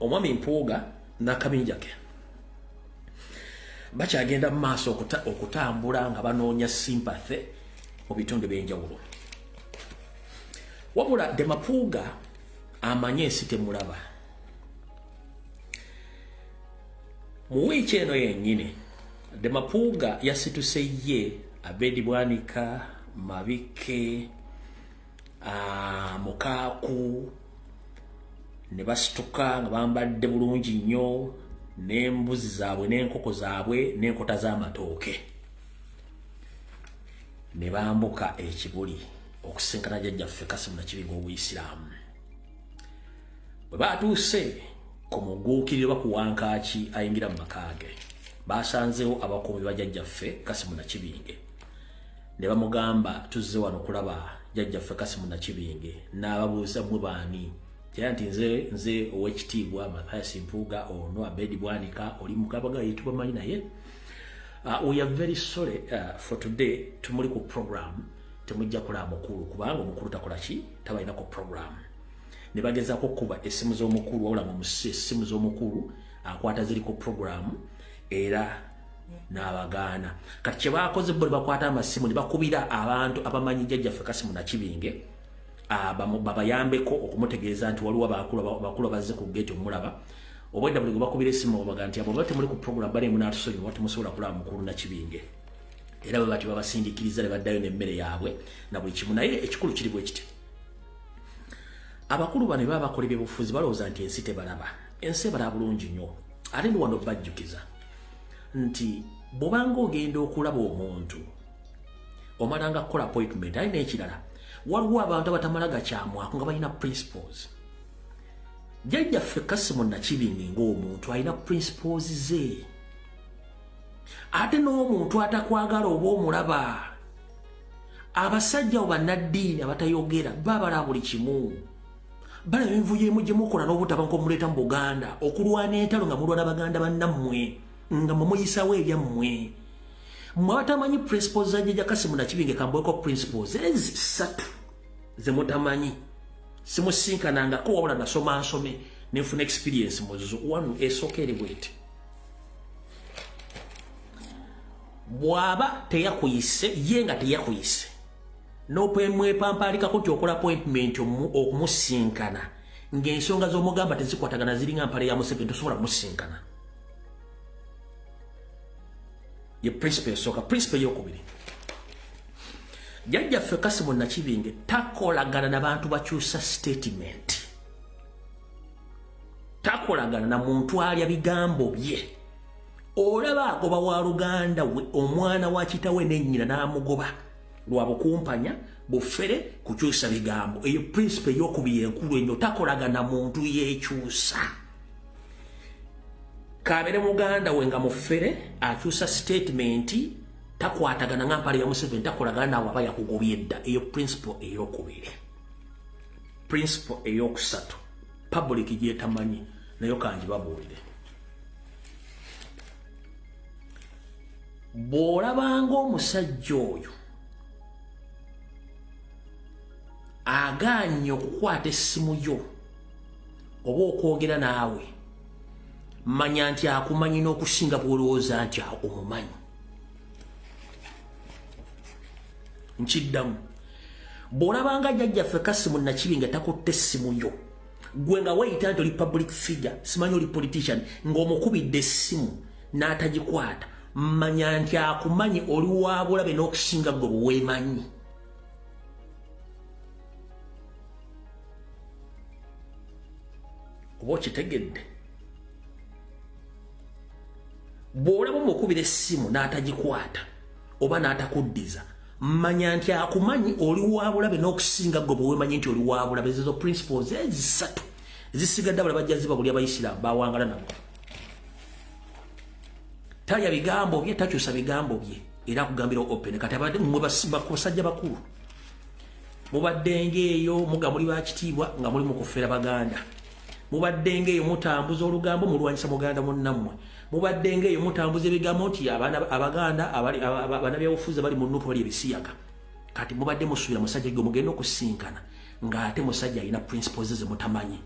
omwami Mpuuga n'akabinja ke bakyagenda mu maaso okutambula nga banoonya sympathy mu bitundu by'enjawulo. Wabula Mapuuga amanye ensi temulaba. Mu wiiki eno yennyini Mapuuga yasituse ye Abedi Bwanika, Mabike, Mukaaku ne basituka nga bambadde bulungi nnyo n'embuzi zaabwe n'enkoko zaabwe n'enkota z'amatooke ne bambuka ekibuli okusinkana jjajjaffe Kassim Nakibinge ow'Obuyisiraamu. Bwe baatuuse ku muguukiriro ku wankaaki ayingira mu maka ge basanzeewo abakuumi ba jjajjaffe Kassim Nakibinge ne bamugamba tuzze wano kulaba jjajjaffe Kassim Nakibinge n'ababuuza mwe baani nti nze ow'ekitiibwa Mathias Mpuuga ono Abedi Bwanika oli mukabaga yetu bamanyi naye. We are very sorry for today tumuli ku program temujja kulaba mukulu kubanga omukulu takola ki tabalina ku program. Ne bagezaako kuba essimu z'omukulu wabula mu essimu z'omukulu akwata ziri ku program era n'abagaana. Kati kye baakoze bo ne bakwata amasimu ne bakubira abantu abamanyi jjajjaffe Kassim Nakibinge babayambeko okumutegeeza nti waliwo abakulu bazze ku gate omulaba obwedda buli gwe bakubira essimu obaga nti abo temuli ku program bali munaatusonyiwa temusobola kulaba mukulu Nakibinge era bwe bati babasindiikiriza ne baddayo n'emmere yaabwe na buli kimu. Naye ekikulu kiri bwe kiti abakulu bano baba bakola ebyobufuzi balowooza nti ensi tebalaba. Ensi ebalaba bulungi nnyo ate ndi wano bajjukiza nti bw'obanga ogenda okulaba omuntu omalanga kukola appointment alina ekirala waliwo abantu abatamala gakyamwako nga balina principles. Jjajjaffe Kassim Nakibinge ng'omuntu alina principles ze. Ate n'omuntu atakwagala oba omulaba abasajja oba bannaddiini abatayogera babala buli kimu balaba envuyo gye mukola n'obutaba nk'omuleeta mu Buganda okulwana entalo nga mulwana baganda bannammwe nga mumuyisaawo ebyammwe. Mmwe abatamanyi principles za jjajja Kassim Nakibinge kambweko principles ezi 3 ze mutamanyi simusinkanangako wabula nasoma nsome nenfuna experience muzo. One esooka eri bweti bw'aba teyakuyise ye nga teyakuyise n'omwepampaalikako nti okola appointment okumusinkana ng'ensonga z'omugamba tezikwatagana ziringa mpale ya Museveni tosobola musinkana. Ye principle esooka. Principle ey'okubiri jjajjaffe Kassim Nakibinge takolagana n'abantu bakyusa statement. Takolagana na muntu alya bigambo bye. Olaba agoba wa Luganda we omwana wa kitawe n'ennyina n'amugoba lwa bukumpanya bufere kukyusa bigambo. Eyo principle ey'okubiri enkulu ennyo. Takolagana muntu yeekyusa. Kabere muganda we nga mufere akyusa statement takwatagana nga mpale ya Museveni takolagana nawe aba yakugobye edda. Eyo principle ey'okubiri. Principle ey'okusatu public gyetamanyi nayo kangibabuulire. Bw'olabanga omusajja oyo agaanye okukwata essimu yo oba okwogera naawe manya nti akumanyi n'okusinga bw'olowooza nti omumanyi. Nkiddamu bw'olabanga jjajjaffe Kassim Nakibinge takutte essimu yo gwe nga weyita nti oli public figure simanyi oli politician ng'omukubidde essimu n'atagikwata manya nti akumanyi oli wa bulabe n'okusinga gwe bweweemanyi. Oba okitegedde? Bw'olaba omukubira essimu n'atagikwata oba n'atakuddiza manya nti akumanyi oli wa bulabe n'okusinga gwe bweweemanyi nti oli wa bulabe. Ezo principles ezi 3 ezisigadde abala bajja ziba buli Abayisiraamu bawangala nabo. Talya bigambo bye takyusa bigambo bye era akugambira open. Kati abadde mmwe basajja bakulu mubaddenga eyo muga muli bakitiibwa nga muli mu kufera baganda. Mubaddenga eyo mutambuza olugambo mulwanyisa muganda munnammwe. Mubaddenga eyo mutambuza ebigambo nti abaganda abana byabufuzi bali mu nnupu bali ebisiyaga. Kati mubadde musuubira musajja gwe mugenda okusinkana ng'ate musajja alina principles ze mutamanyi.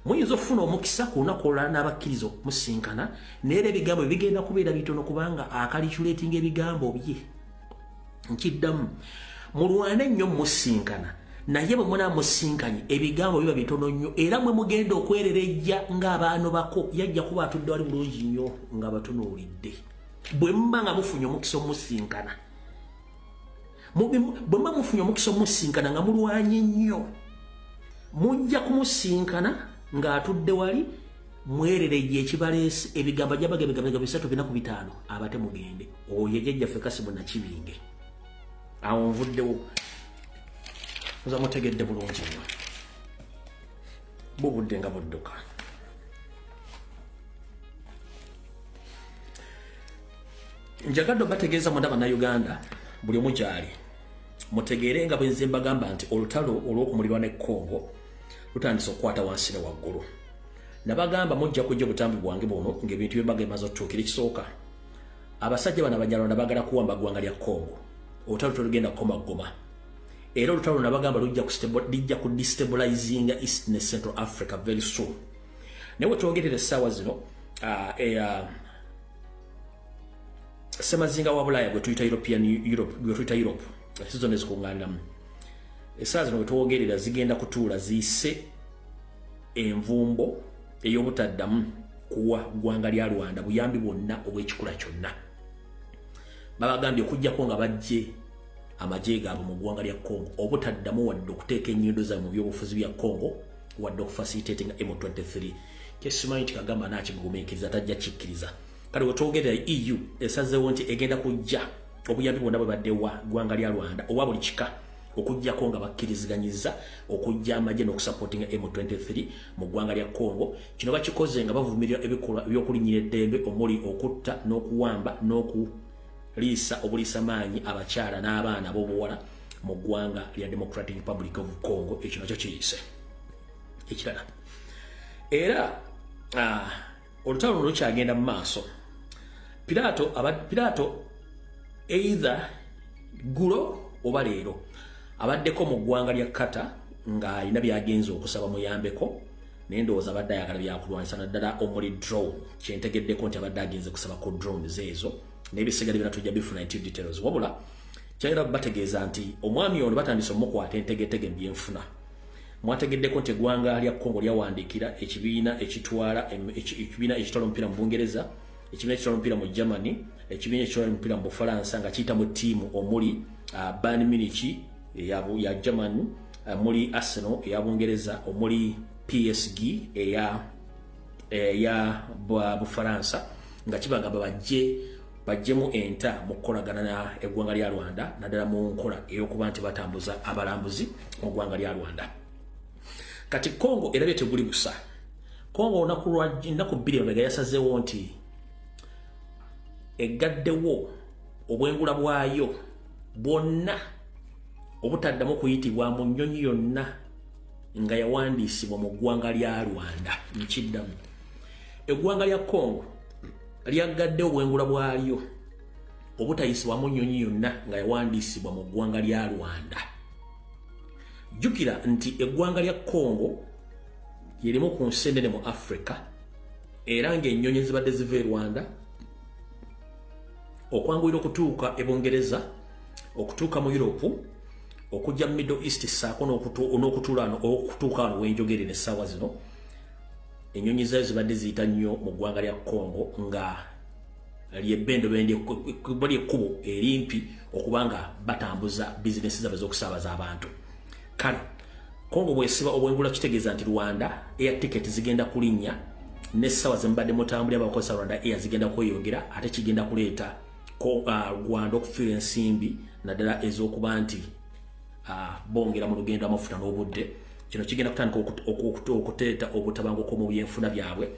muyinza okufuna omukisa ku lunaku olulala n'abakkiriza okumusinkana naye era ebigambo bigenda kubeera bitono kubanga akalikuleetinga ebigambo bye. Nkiddamu mulwane nnyo musinkana naye bwe munaamusinkanye ebigambo biba bitono nnyo era mwe mugenda okwererejja ng'abaano bako yajja kuba atudde wali bulungi nnyo ng'abatunuulidde bwe muba nga mufunye omukisa omusinkana. Bwe muba mufunye omukisa omusinkana nga mulwanye nnyo mujja kumusinkana ng'atudde wali mwererejja ekibaleese ebigambo jabaga 3-4-5 abate mugende oyo jjajjaffe Kassim Nakibinge awo nvuddewo muza mutegedde bulungi nnyo bubudde nga budduka. Njagadde bategeeza munda bannayuganda buli omu gyali mutegeere nga bwe nze mbagamba nti olutalo olw'okumulirwa ne Congo lutandise okukwata wansi ne waggulu. Nabagamba mujja kujja butambi bwange buno ng'ebintu bye mbaga bimaze okutuukira. Ekisooka abasajja bano Abanyarwanda bagala kuwamba ggwanga lya Congo olutalo tolugenda kukoma ggoma era olutalo nabagamba lijja ku destabilizinga East ne Central Africa very soon. Naye wetwogerera essaawa zino Semazinga wa Bulaaya gwe tuyita Europe sizoni ezikuŋŋaaniramu essaawa zino wetwogerera zigenda kutuula ziyise envumbo ey'obutaddamu kuwa ggwanga lya Rwanda buyambi bwonna obw'ekikula kyonna. Babagambye okuggyako nga bajje amagye gaabwe mu ggwanga lya Congo obutaddamu wadde okuteeka ennyindo zaabwe mu byobufuzi bya Congo wadde okufacilitating M23 kyesimanyi nti Kagamba naakigumiikiriza tajja kikkiriza. Kale wetwogerera EU esazeewo nti egenda kujja obuyambi bwonna bwe baddewa ggwanga lya Rwanda owa buli kika okujjako nga bakkiriziganyiza okujja amagye n'okusupportinga M23 mu ggwanga lya Congo. Kino bakikoze nga bavumirira ebikolwa by'okulinnyira eddembe omuli okutta n'okuwamba n'okuliisa obuliisamaanyi abakyala n'abaana b'obuwala mu ggwanga lya Democratic Republic of Congo. Ekyo nakyo kiyise ekirala era olutalo luno lukyagenda mu maaso. Pilato either gulo oba leero abaddeko mu ggwanga lya Kata ng'alina byagenza okusaba muyambeko naye ndowooza abadde ayagala byakulwanyisa naddala omuli drone kyentegeddeko nti abadde agenze kusabako drones ezo n'ebisigadde byonna tujja bifuna into details. Wabula kyayira bategeeza nti omwami ono batandise omukwata entegetege mbyenfuna. Mwategeddeko nti eggwanga lya Congo lyawandiikira ekibiina ekitwala omupiira mu Bungereza, ekibiina ekitwala omupiira mu Germany, ekibiina ekitwala omupiira mu Bufalansa nga kiyita mu ttiimu omuli Bayern Munich ya Germany, muli Arsenal eya Bungereza, omuli PSG eya Bufalansa nga kibagamba bajjemu enta mu kukolagana na eggwanga lya Rwanda naddala mu nkola ey'okuba nti batambuza abalambuzi mu ggwanga lya Rwanda. Kati Congo erabye teguli busa. Congo ennaku 2 emabega yasazeewo nti eggaddewo obwengula bwayo bwonna obutaddamu kuyitibwa mu nnyonyi yonna nga yawandiisibwa mu ggwanga lya Rwanda. Nkiddamu eggwanga lya Congo lyaggadde obwengula bwalyo obutayisibwa mu nnyonyi yonna nga yawandiisibwa mu ggwanga lya Rwanda. Jukira nti eggwanga lya Congo lyerimu ku nsendene mu Africa era ng'ennyonyi zibadde ziva e Rwanda okwanguyira okutuuka e Bungereza okutuuka mu Europe okujja mu Middle East saako n'okutuuka wano wenjogerera essaawa zino ennyonyi zaayo zibadde ziyita nnyo mu ggwanga lya Congo nga ly'ebbendo bali ekkubo erimpi okuba nga batambuza bizinesi zaabwe z'okusaabaza abantu. Kale Congo bwesiba obwengula kitegeeza nti Rwanda air ticket zigenda kulinnya n'essaawa ze mbadde mutambulira abakozesa Rwanda air zigenda kweyongera ate kigenda kuleeta Rwanda okufiira ensimbi naddala ez'okuba nti bongera mu lugendo amafuta n'obudde. Kino kigenda kutandika okuteeta obutabanguko mu byenfuna byabwe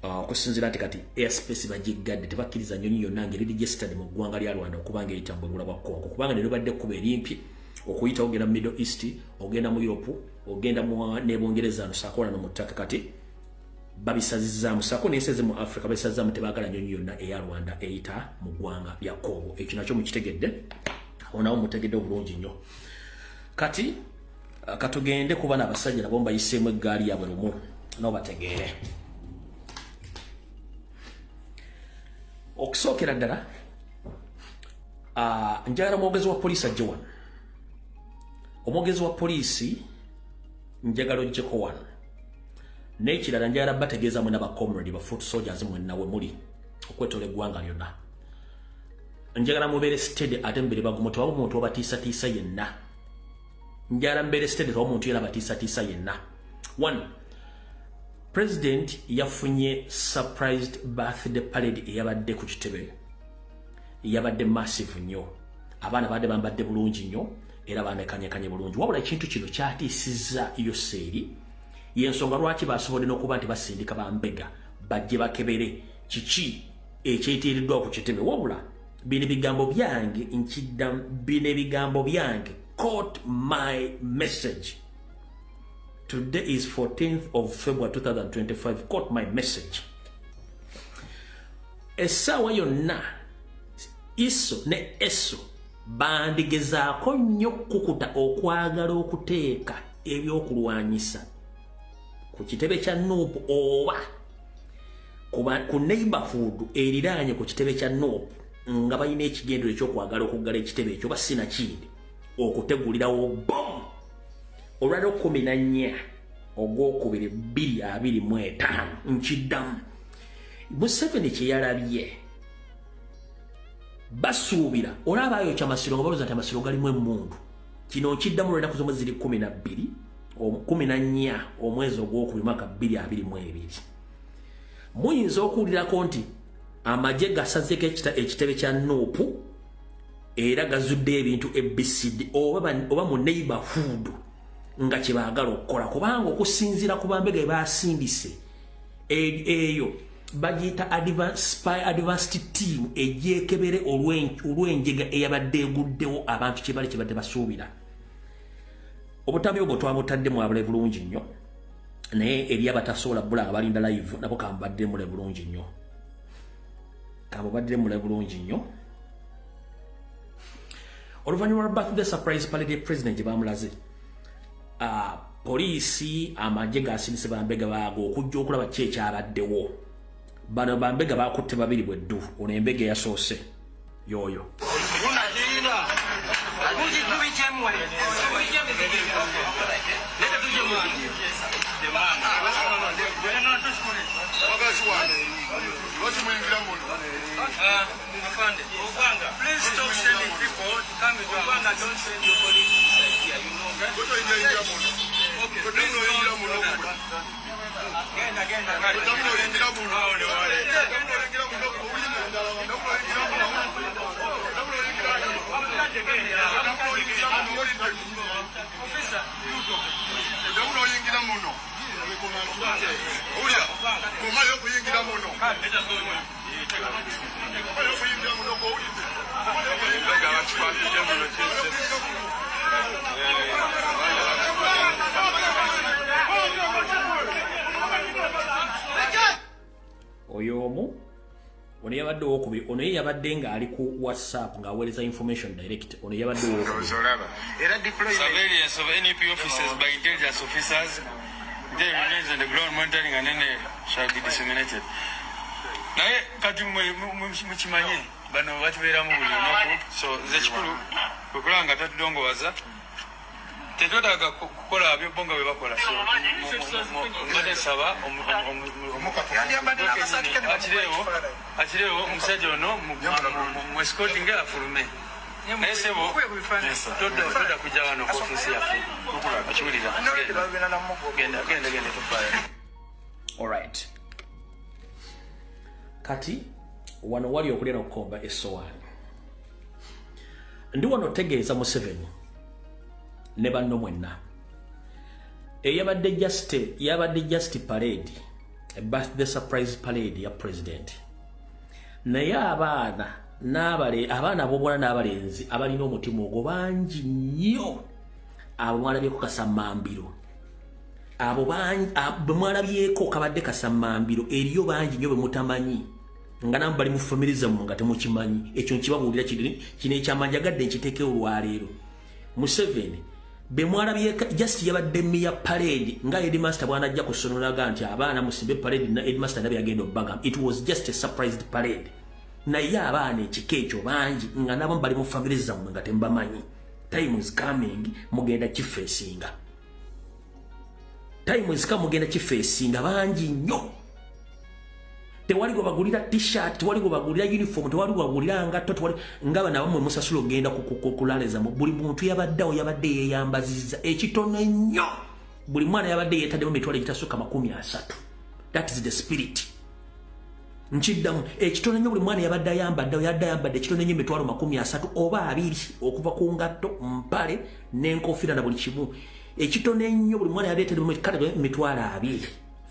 okusinziira nti kati airspace bagiggadde tebakkiriza nnyonyi yonna ngeri registered mu ggwanga lya Rwanda okubanga eyita mu bwengula bwa Congo kubanga ne badde kuba erimpi okuyita ogenda mu Middle East ogenda mu Europe ogenda mu n'Ebungereza nusakola no mutaka kati babisazizaamu saako n'enseze mu Africa babisazizaamu tebaagala nnyonyi yonna eya Rwanda eyita mu ggwanga lya Congo. Ekyo nakyo mukitegedde onawo mutegedde obulungi nnyo. Kati katugende kuba n'abasajja nabo mbayiseemu eggaali yaabwe lumu nobategeere okusookera ddala njagala omwogezi wa poliisi ajje wano omwogezi wa poliisi njagala ojjeko wano n'ekirala njagala bategeeza mwe n'abacomrade ba foot soldiers mwenna we muli okwetoola eggwanga lyonna njagala mubeere steady ate mubere bagumu tewaba omuntu obatiisatiisa yenna njagala mubeere steady tewaba omuntu yena abatiisatiisa yenna. One, President yafunye surprised birthday parade eyabadde ku kitebe yabadde massive nnyo abaana badde bambadde bulungi nnyo era baanekanyekanye bulungi wabula ekintu kino kyatiisizza yoseeri yensonga lwaki basobodde n'okuba nti basindika bambega bajje bakebere kiki ekyetiiriddwa ku kitebe wabula bino ebigambo byange nkiddamu bino ebigambo byange caught my message. Today is 14th of February 2025. Caught my message. Essaawa yonna iso ne eso bandigezaako nnyo kukuta okwagala okuteeka ebyokulwanyisa ku kitebe kya Nuupu oba ku neighborhood eriraanye ku kitebe kya Nuupu nga balina ekigendero ekyokwagala okuggala ekitebe ekyo basina kindi okutegulirawo bomu olwaliro 14 ogwokubiri 2025 nkiddamu Museveni kyeyalabye basuubira olaba ayokya Masiro nga balooza nti Amasiro galimu emmundu kino nkiddamu lw'ennaku zomwe ziri 14 omwezi ogwokubiri mwaka 2022 muyinza okuwulirako nti amagye gasazeeko ekitebe kya Nuupu era gazudde ebintu EBCD oba mu neighborhood nga kyebaagala okukola kubanga okusinziira ku bambega ebasindise eyo bagiyita spy advanced team egyekebere olw'enjega eyabadde eguddewo abantu kyebadde basuubira obutambi obwo twabutaddemu abule bulungi nnyo naye eri abatasobola bbula nga balinda live nabo kamubaddiremule bulungi nnyo oluvannyuma lwa birthday surprise parade president gye bamulaze poliisi amagye gasindise bambega baago okujja okulaba ki ekyabaddewo bano bambega bakutte babiri bweddu ono embega eyasoose yooyo Please stop sending people to come into Uganda. Don't send your police inside here. You know that. Okay. oyo omu ono yabadde owokubiri ono ye yabadde nga ali ku WhatsApp ng'aweereza information direct ono yabadde surveillance of NEP officers by intelligence officers there remains on the ground monitoring and then shall be disseminated. Naye kati mukimanye bano batubeeramu buli lunaku so nze kikulu okulanga tatudongowaza tetwetaaga kukola byobonga bwe bakola nsaba akireewo omusajja ono muescoting afulume naye sebo toda kujja wano ku ofiisi yaffe akiwulira genda tufayo. Alright, kati wano wali okulya n'okukomba essowaani ndi wano tegeeza Museveni ne banno mwenna yabadde just parade a birthday surprise parade ya president naye abaana ab'obuwala n'abalenzi abalina omutima ogwo bangi nnyo abo mwalabyeko kasammambiro abo bwe mwalabyeko kabadde kasammambiro eriyo bangi nnyo bwe mutamanyi nga namwe bali mu famire zammwe nga temukimanyi ekyo nkibabuulira kino ekyamanjagadde nkiteekeo olwaleero Museveni bemwalabye just yabadde miya parade nga headmaster bwana ajja kusonolaga nti abaana musimbe parade na headmaster nabe yagenda obbagam. It was just a surprised parade. Naye abaana ekikeekyo bangi nga nabo bali mu family zammwe nga tembamanyi. Time is coming mugenda kifeesinga. Time is coming mugenda kifeesinga bangi nnyo. Tewali go bagulira t-shirt, tewali go bagulira uniform, tewali go bagulira ngatto, tewali ngaba na bamwe musasula ogenda kukulaleza mu buli muntu yabadde yeyambaziza ekitono nnyo. Buli mwana yabadde yetaddemu mitwalo egitasuka 30. That is the spirit. Nchiddamu ekitono nnyo buli mwana yabadde ayambadde ekitono nnyo mitwalo 30 oba 2 okuva ku ngatto, mpale n'enkofiira na buli kimu. Ekitono nnyo buli mwana yabadde mitwalo 2.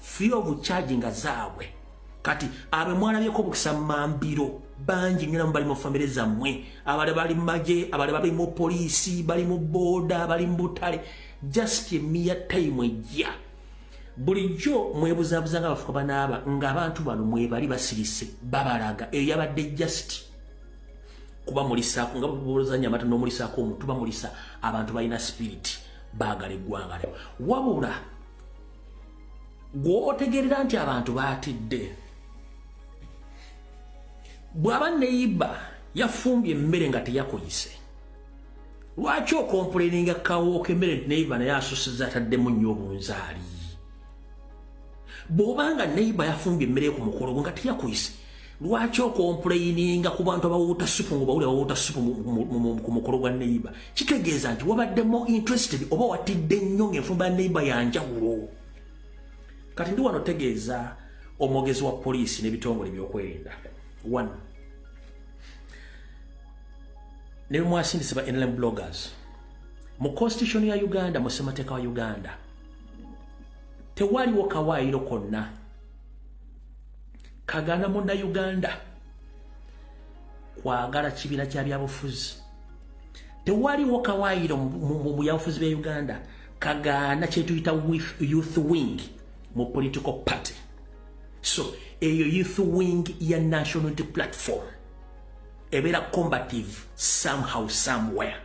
Free of charging zaabwe. Kati abe mwalabyeko bukisa mambiro bangi nnyo bali mu family zammwe, abale bali maje, abale bali mu police, bali mu boda, bali mu butale. Just a mere time ejja bulijjo mwebuzabuza nga bafuka banaaba ng'abantu bano mwebali basirise babalaga eyabadde just kuba mulisaako nga bubuluzanya amata n'omulisaako omuntu bamulisa abantu balina spirit baagala eggwanga lyo. Wabula gw'otegerera nti abantu baatidde bw'aba neyiba yafumbye emmere nga teyakoyise, lwaki okompuleninga kawooka emmere nti neyiba naye asusiza ataddemu nnyo obunzaali? Bw'obanga neyiba yafumbye emmere ku mukolo gwe nga teyakoyise, lwaki okompuleninga ku bantu abawuuta supu ng'obawulira bawuuta supu ku mukolo gwa neyiba? Kitegeeza nti wabaddemu interested oba watidde nnyo ng'enfumba ya neyiba yanjawulo. Kati ndi wano tegeeza omwogezi wa poliisi n'ebitongole by'okwerinda. 1. Ne mwasindise ba NLM bloggers. Mu constitution ya Uganda, mu ssemateeka wa Uganda, tewaliwo kawaayiro konna kagaana munna Uganda kwagala kibira kya byabufuzi. Tewaliwo kawaayiro mu byabufuzi bya Uganda kagaana kye tuyita youth wing mu political party. So eyo youth wing ya national unity platform ebera combative somehow somewhere.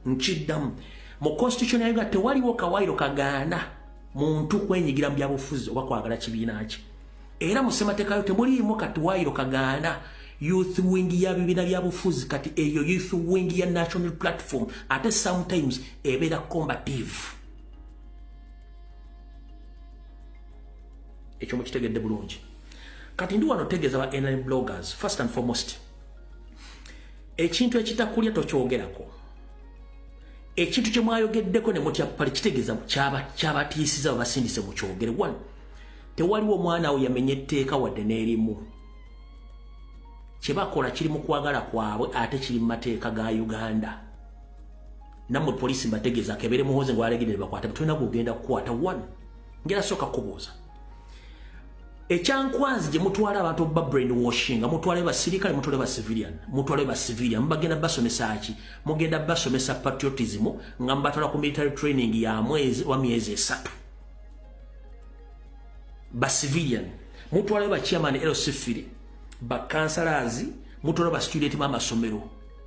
Nchiddamu mu constitution ya Uganda tewaliwo kawaayiro kagaana muntu kwenyigira mu byabufuzi oba kwagala kibiina kye. Era mu ssemateeka yo temuliimu katuwaayiro kagaana youth wing ya bibiina byabufuzi. Kati eyo youth wing ya national platform ate sometimes ebera combative. Ekyo mukitegedde bulungi. Kati ndi wano tegeeza ba NLM bloggers, first and foremost, ekintu ekitakulya tokyogerako. Ekintu kye mwayogeddeko ne mutya pale kitegeeza kyabatiisiza babasindise mu kyogere. 1. Tewaliwo omwana we yamenye etteeka wadde n'erimu. Kye bakola kiri mu kwagala kwabwe ate kiri mu mateeka ga Uganda. Nammwe poliisi mbategeeza kebere muhoze ng'alegedde bakwata tulina kugenda kukwata. 1. Ngera sooka kubuuza. Ekyankwanzi gye mutwala abantu ba brainwashing, mutwala basirikale, mutwala ba civilian, mutwala ba civilian, mbagenda basomesa ki? Mugenda basomesa patriotism nga mbatwala ku military training ya mwezi wa miezi 3. Ba civilian, mutwala ba chairman LC4, ba councillors, mutwala ba student mama somero,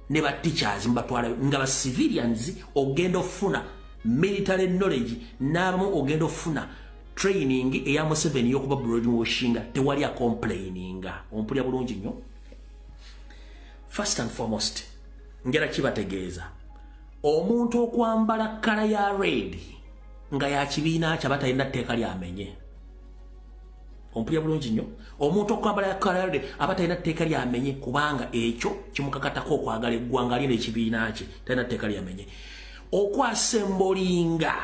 ne ba teachers mbatwala nga ba civilians ogenda ofuna military knowledge namu ogenda ofuna training eya Museveni yokuba brainwashing tewali a complaining. Ompulya bulungi nnyo. First and foremost, ngera kibategeeza omuntu okwambala kala ya red nga ya kibiina kya batalina tteeka lyamenye. Ompulya bulungi nnyo. Omuntu okwambala kala ya red abatalina tteeka lyamenye kubanga ekyo kimukakatako okwagala eggwanga lye n'ekibiina kye talina tteeka lyamenye. Okwasembolinga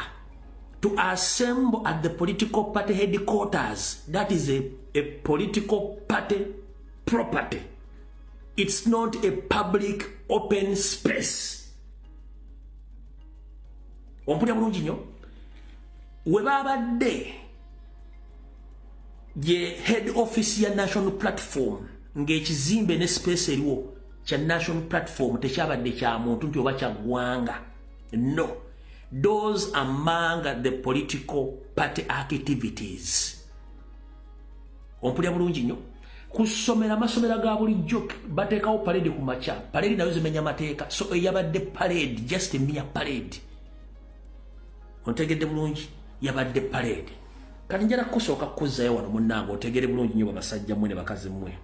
to assemble at the political party headquarters. That is a political party property. It's not a public open space. Ompulya bulungi nnyo. We babadde ye head office ya national platform ng'ekizimbe ne space eriwo kya national platform tekyabadde kya muntu nti oba kya ggwanga. No. Those among the political party activities. Ompulya bulungi nnyo. Kusomera amasomero ga bulijjo bateekawo parade ku makya. Parade nayo zimenya mateeka. So eyabadde parade, just a mere parade. ontegedde bulungi yabadde parade kati njala kusooka kuzzayo wano munnange otegere bulungi nnyo babasajja mmwe ne bakazi mmwe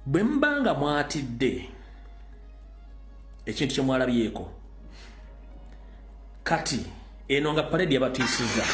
bwe mbanga mwatidde ekintu kye mwalabyeko kati eno nga parade yabatiisizza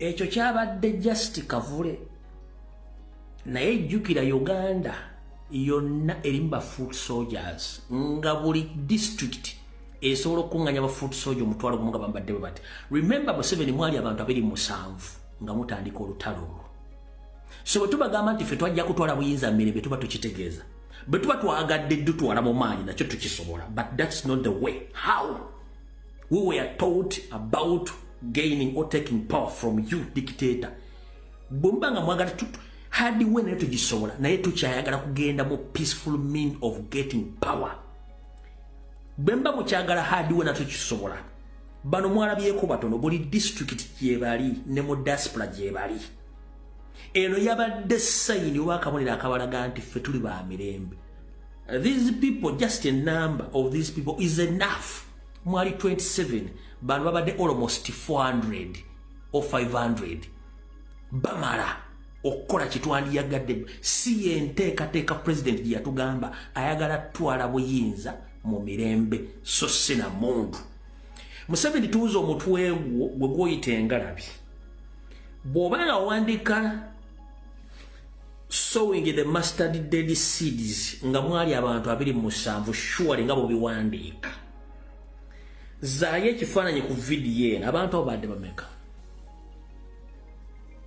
ekyo kyabadde just kavule naye jjukira Uganda yonna erimu ba foot soldiers nga buli district esobola okuŋŋanya ba foot soldier omutwalo gumu nga bambadde bwe bati remember Museveni mwali abantu 27 nga mutandika olutalo olwo so bwe tubagamba nti ffe twajja kutwala buyinza mirembe tuba tukitegeeza bwe tuba twagadde ddutwala mu maanyi nakyo tukisobola but that's not the way how we were taught about gaining or taking power from you dictator bumbanga mwagala hadi we naye tugisobola naye tukyayagala kugenda mu peaceful mean of getting power bemba mukyagala hadi we natukisobola bano mwalabyeko batono buli district gyebali ne mu diaspora gyebali eno yabadde sayini wakabonera akabalaga nti ffe tuli ba mirembe these people just a number of these people is enough mwali 27 bano babadde almost 400 or 500 bamala okukola kitwandiyagadde si yenteekateeka president gye yatugamba ayagala twala buyinza mu mirembe so sina muntu Museveni tuuza omutwe gwe gwoyita engalabi bw'obanga wandika sowing the mustard dead seeds nga mwali abantu 27 surely nga bobiwandiika zaayo ekifaananyi ku vidiyo eno abantu abo badde bameka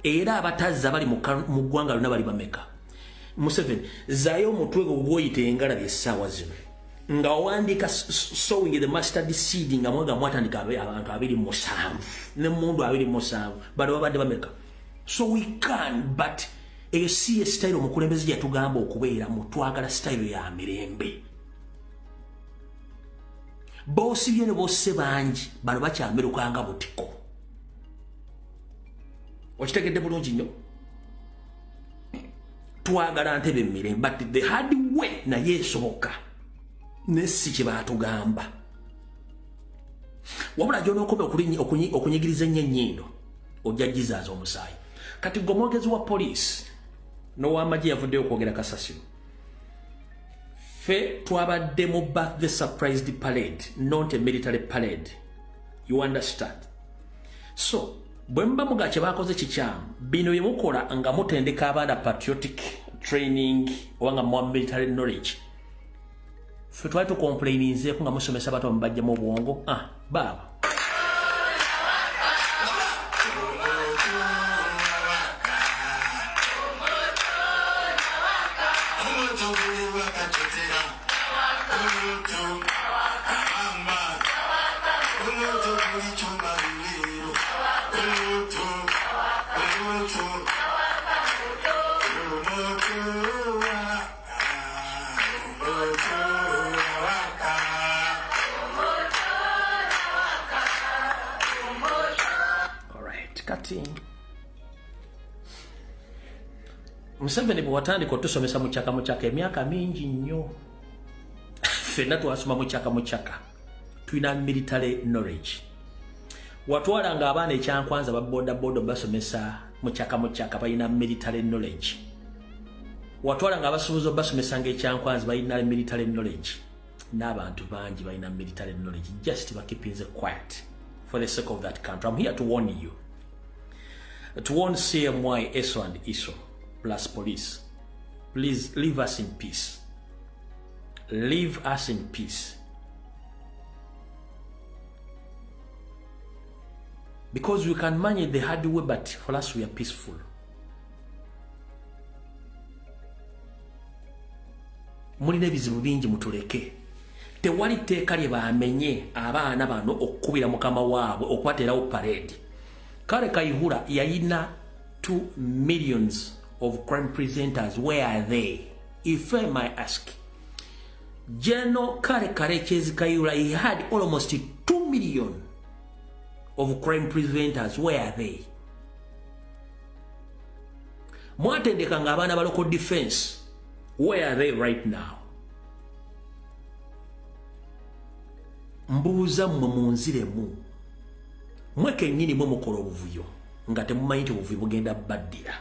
era abatazza bali mu ggwanga lonna bali bameka Museveni zaayo omutwe gwe gwoyita engalabi essaawa zino nga wandika sowing the mustard seed nga mwaga mwatandika abantu 27 ne mundu 27 bano babadde bameka so we can but eyo si ye style omukulembeze yatugamba okubeera mutwagala style ya mirembe bosi byene bose bangi bano bakyamberukanga butiko okitegedde bulungi nnyo twagala ntebe mirembe but the hard way naye esoboka nesi kye baatugamba wabula gy'onookoba okunyigiriza ennyo ennyindo ojja gizaaza omusaayi kati gwe omwogezi wa poliisi n'ow'amagye yavuddeyo okwogera kasasiro fe twabadde mu birthday surprised parade not a military parade you understand so bwe mba muga kye baakoze kikyamu bino bye mukola nga mutendeka abaana patriotic training oba nga muwa military knowledge fe twali tukomplaininzeeko nga musomesa bato mubajjamu obwongo baaba Museveni bwe watandika otusomesa mu kyaka emyaka mingi nnyo ffenna twasoma mu kyaka tulina military knowledge watwalanga abaana ekyankwanza babodaboda basomesa mu kyaka balina military knowledge watwalanga abasuubuzi basomesanga ekyankwanza balina military knowledge n'abantu bangi balina military knowledge just keeping quiet for the sake of that country. I'm here to warn you, to warn CMY, ESO and ISO plus police. Please leave us in peace. Leave us in peace. Because we can manage the hard way, but for us we are peaceful. Mulina ebizibu bingi mutuleke. Tewali tteeka lye bamenye abaana bano okukubira mukama waabwe okwateerawo parade. Kale Kayihura yayina 2 millions of crime presenters. Where are they? If I might ask. General Kale Kayihura, he had almost 2 million of crime presenters. Where are they? Mwatendeka nga abaana ba local defense. Where are they right now? Mbuuza mmwe munziremu. Mweke nnyini mwe mukola obuvuyo nga temumanyi nti obuvuyo bugenda baddira.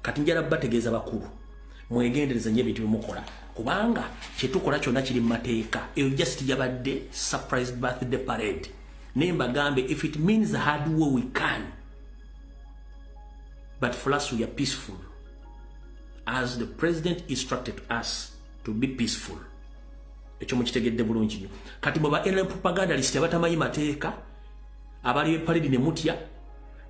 Kati njala bategeeza bakulu mwegendereza nnyo ebintu byemukola kubanga kyetukola kyonna kiri mu mateeka. Eyo just yabadde surprise birthday parade. Naye mbagambe, if it means the hard way we can, but for us we are peaceful, as the president instructed us to be peaceful. Ekyo mukitegedde bulungi nnyo. Kati bwe ba propagandalist abatamanyi mateeka abali parade ne mutya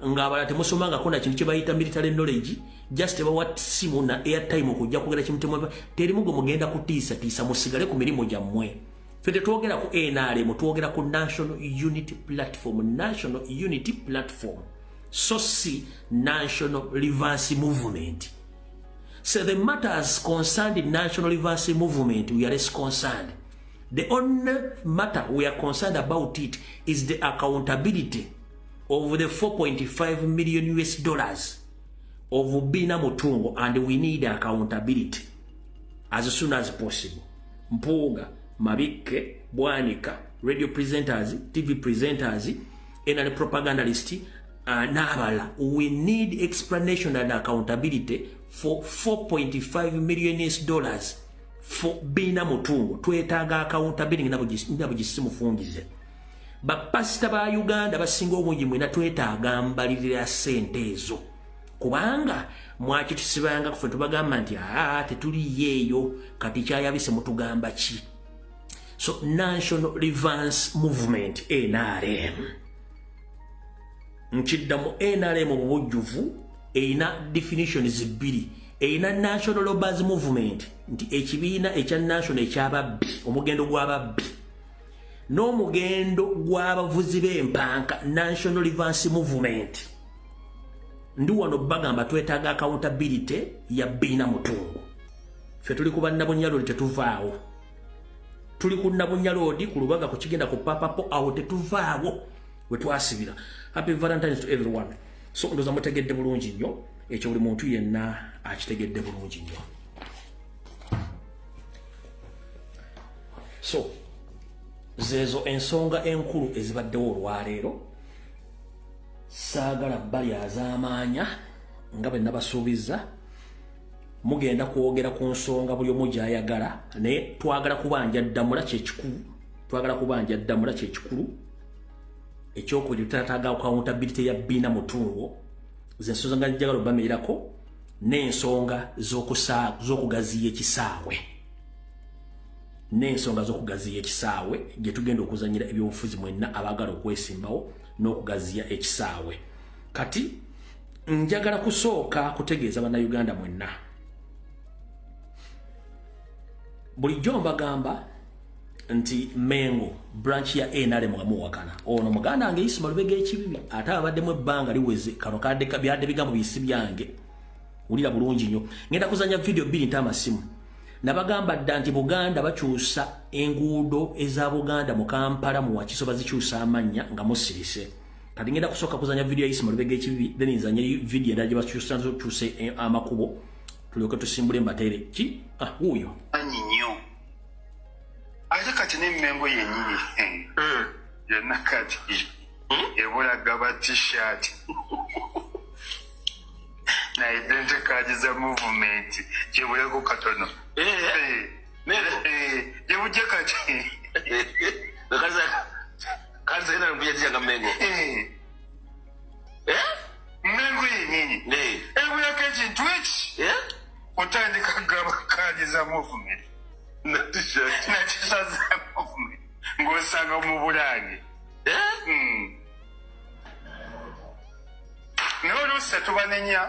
nga abala temusomangako na kintu kye bayita military knowledge, just bawa simu na airtime okujja kwogera kimutemu. Terimu gwe mugenda kutiisa musigale ku mirimu gyammwe. Fete twogera ku NRM, twogera ku National Unity Platform. National Unity Platform, so see National Reverse Movement. So the matters concerned the National Reverse Movement, we are less concerned. The only matter we are concerned about it is the accountability of the $4.5 million of Bina Mutungo, and we need accountability as soon as possible. Mpuga, Mabike, Bwanika, radio presenters, TV presenters, and propagandalists, Nabala. We need explanation and accountability for $4.5 million for Bina Mutungo. Twetaga accountability nabo gisimu fungize. Bapasita ba Uganda basinga obungi mwena twetaaga mbalirira sente ezo. Kubanga mwakitusibanga kufe tubagamba nti tetuli yeeyo kati kyayabise mutugamba ki. So National Reverse Movement, NRM. Nkiddamu NRM mu bujjuvu erina definitions bbiri. Erina National Reverse Movement nti ekibiina ekya national ekyababbi, omugendo gw'ababbi, n'omugendo gw'abavuzi b'empanka, National Reverse Movement. Ndi wano bagamba twetaaga accountability ya Bina Mutungo. Ffe tuli ku Bannabunnyaloodi tetuvaawo. Tuli ku Nabunnyaloodi ku Lubaga ku kigenda ku Papapo, awo tetuvaawo we twasibira. Happy Valentine's to everyone. So ndoza mutegedde bulungi nnyo, ekyo buli muntu yenna akitegedde bulungi nnyo. So zezo ensonga enkulu ezibaddewo olwaleero. Saagala bali az'amaanya nga bwe nabasuubiza. Mugenda kwogera ku nsonga buli omu gy'ayagala, naye twagala kubanja ddamula kyekikulu. Twagala kubanja ddamula kyekikulu ekyokubiri tutataga accountability ya Bina Mutungo. Ze nsonga nga njagala obamerako n'ensonga z'okugaziya ekisaawe. N'ensonga z'okugaziya ekisaawe gye tugenda okuzanyira ebyobufuzi mwenna abaagala okwesimbawo n'okugaziya ekisaawe. Kati njagala kusooka kutegeeza bannayuganda mwenna. Bulijjo mbagamba nti Mengo branch ya NRM amuwakana. Ono muganda wange Isima Lubega ekibibi ate abaddemu ebbanga liweze kano kadde byadde bigambo bisi byange. Ulira bulungi nnyo. Ngenda kuzanya video bbiri ntamasimu. Nabagamba dda nti Buganda bakyusa enguudo eza Buganda mu Kampala mu Wakiso bazikyusa amannya nga musirise. Kati ngenda kusooka kuzanya video ya Isima Lubega ekibibi, then nzanye video endala gye bakyusa kyuse amakubo. Tulyoke tusimbule mbatere ki huyo anyinyo ate kati ne Mengo yennyini yenna kati ebulaga ba t-shirt na identity card za movement kyebulako katono Jebujja kati. Kanza ina mbuja nga Mengo. Mengo yennyini. Ebulako ekintu eki. Otandika kugaba kaadi za movement. Nakisa za movement. Ng'osanga mu Bulange. N'oluusi tetubanenya.